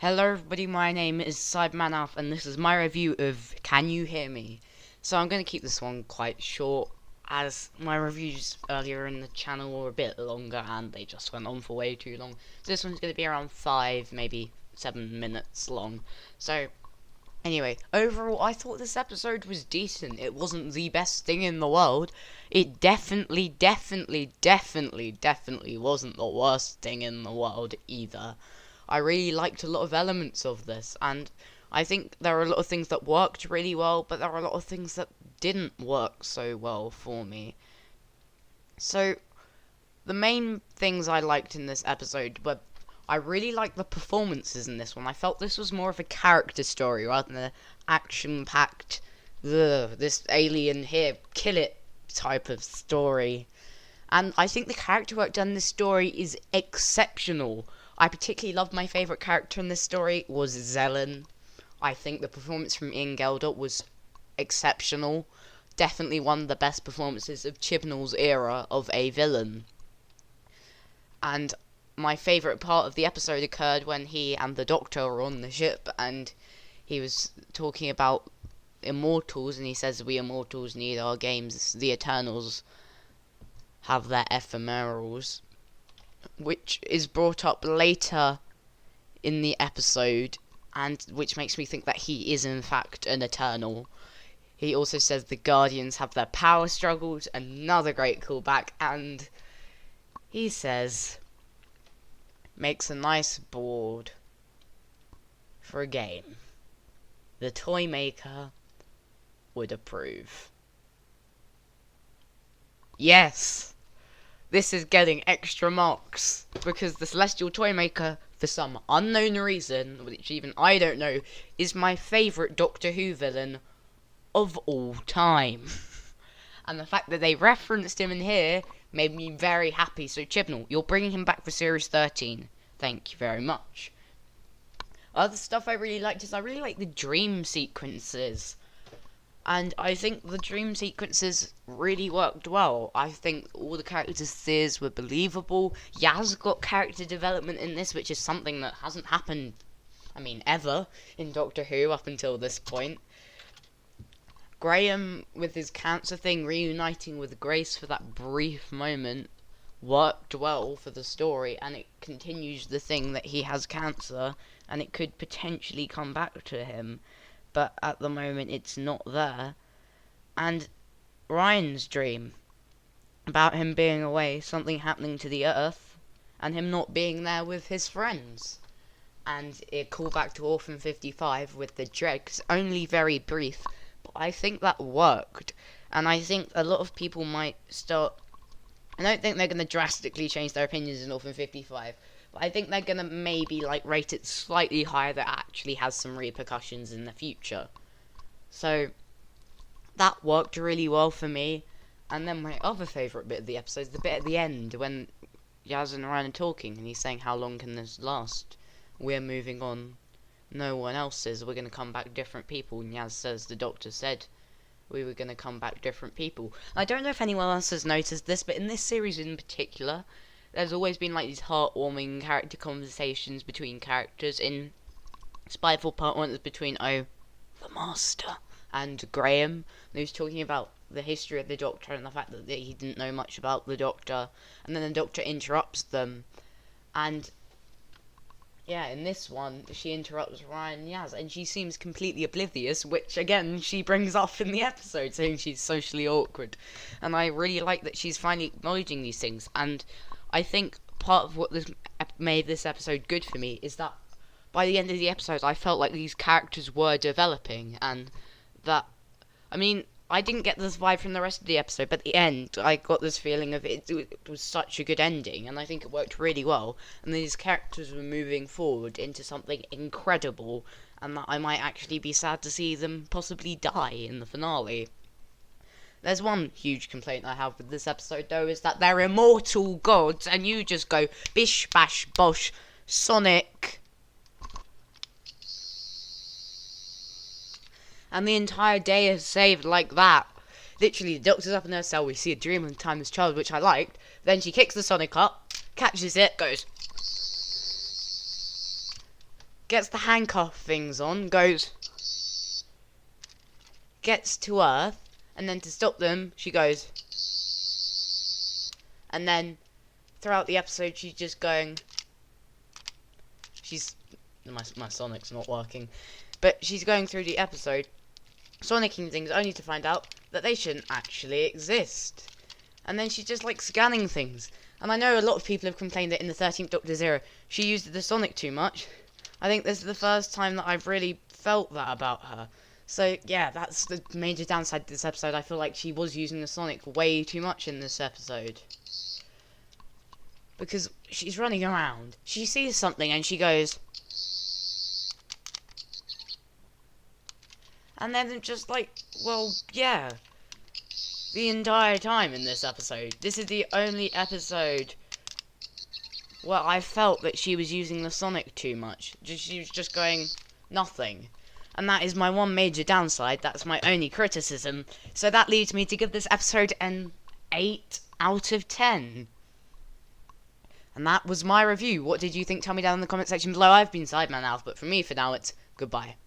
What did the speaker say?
Hello everybody, my name is Cybermanalf and this is my review of Can You Hear Me? So I'm going to keep this one quite short as my reviews earlier in the channel were a bit longer and they just went on for way too long. So this one's going to be around 5, maybe 7 minutes long. So anyway, overall I thought this episode was decent. It wasn't the best thing in the world. It definitely wasn't the worst thing in the world either. I really liked a lot of elements of this, and I think there are a lot of things that worked really well, but there are a lot of things that didn't work so well for me. So, the main things I liked in this episode were, I really liked the performances in this one. I felt this was more of a character story rather than an action-packed, this alien here, kill it type of story. And I think the character work done in this story is exceptional. I particularly loved my favourite character in this story was Zelen. I think the performance from Ian Gelder was exceptional. Definitely one of the best performances of Chibnall's era of a villain. And my favourite part of the episode occurred when he and the Doctor were on the ship and he was talking about immortals and he says we immortals need our games, the Eternals have their ephemerals, which is brought up later in the episode, and which makes me think that he is in fact an Eternal. He also says the Guardians have their power struggles, another great callback, and he says, makes a nice board for a game. The toy maker would approve. Yes! This is getting extra marks, because the Celestial Toymaker, for some unknown reason, which even I don't know, is my favourite Doctor Who villain of all time. And the fact that they referenced him in here made me very happy. So Chibnall, you're bringing him back for Series 13. Thank you very much. Other stuff I really liked is I really like the dream sequences. And I think the dream sequences really worked well. I think all the characters were believable. Yaz got character development in this, which is something that hasn't happened, ever in Doctor Who up until this point. Graham, with his cancer thing, reuniting with Grace for that brief moment, worked well for the story, and it continues the thing that he has cancer, and it could potentially come back to him. But at the moment it's not there. And Ryan's dream about him being away, something happening to the Earth, and him not being there with his friends. And a callback to Orphan 55 with the dregs, only very brief, but I think that worked. And I think a lot of people might start, I don't think they're going to drastically change their opinions in Orphan 55, but I think they're going to maybe rate it slightly higher that actually has some repercussions in the future. So that worked really well for me. And then my other favourite bit of the episode is the bit at the end when Yaz and Ryan are talking and he's saying, how long can this last? We're moving on. No one else is. We're going to come back different people. And Yaz says, the Doctor said we were going to come back different people. I don't know if anyone else has noticed this, but in this series in particular, there's always been these heartwarming character conversations between characters. In Spyfall Part 1 it was between the Master and Graham. And he was talking about the history of the Doctor and the fact that he didn't know much about the Doctor. And then the Doctor interrupts them. And yeah, in this one, she interrupts Ryan and Yaz, and she seems completely oblivious, which, again, she brings up in the episode, saying she's socially awkward. And I really like that she's finally acknowledging these things, and I think part of what made this episode good for me is that by the end of the episode, I felt like these characters were developing, and that, I didn't get this vibe from the rest of the episode, but at the end, I got this feeling of it was such a good ending, and I think it worked really well, and these characters were moving forward into something incredible, and that I might actually be sad to see them possibly die in the finale. There's one huge complaint I have with this episode, though, is that they're immortal gods, and you just go, bish, bash, bosh, Sonic, and the entire day is saved like that. Literally, the Doctor's up in her cell, we see a dream of a timeless child, which I liked, then she kicks the Sonic up, catches it, goes, gets the handcuff things on, gets to Earth, and then to stop them, she goes. And then throughout the episode, she's just going. My Sonic's not working, but she's going through the episode, Sonicking things, only to find out that they shouldn't actually exist. And then she's just like scanning things. And I know a lot of people have complained that in the 13th Doctor's era, she used the Sonic too much. I think this is the first time that I've really felt that about her. So yeah, that's the major downside to this episode. I feel like she was using the Sonic way too much in this episode. Because she's running around, she sees something and she goes. And then just like, well, yeah. The entire time in this episode. This is the only episode where I felt that she was using the Sonic too much. She was just going, nothing. And that is my one major downside. That's my only criticism. So that leads me to give this episode an 8 out of 10. And that was my review. What did you think? Tell me down in the comment section below. I've been Cybermanalf, but for me, for now, it's goodbye.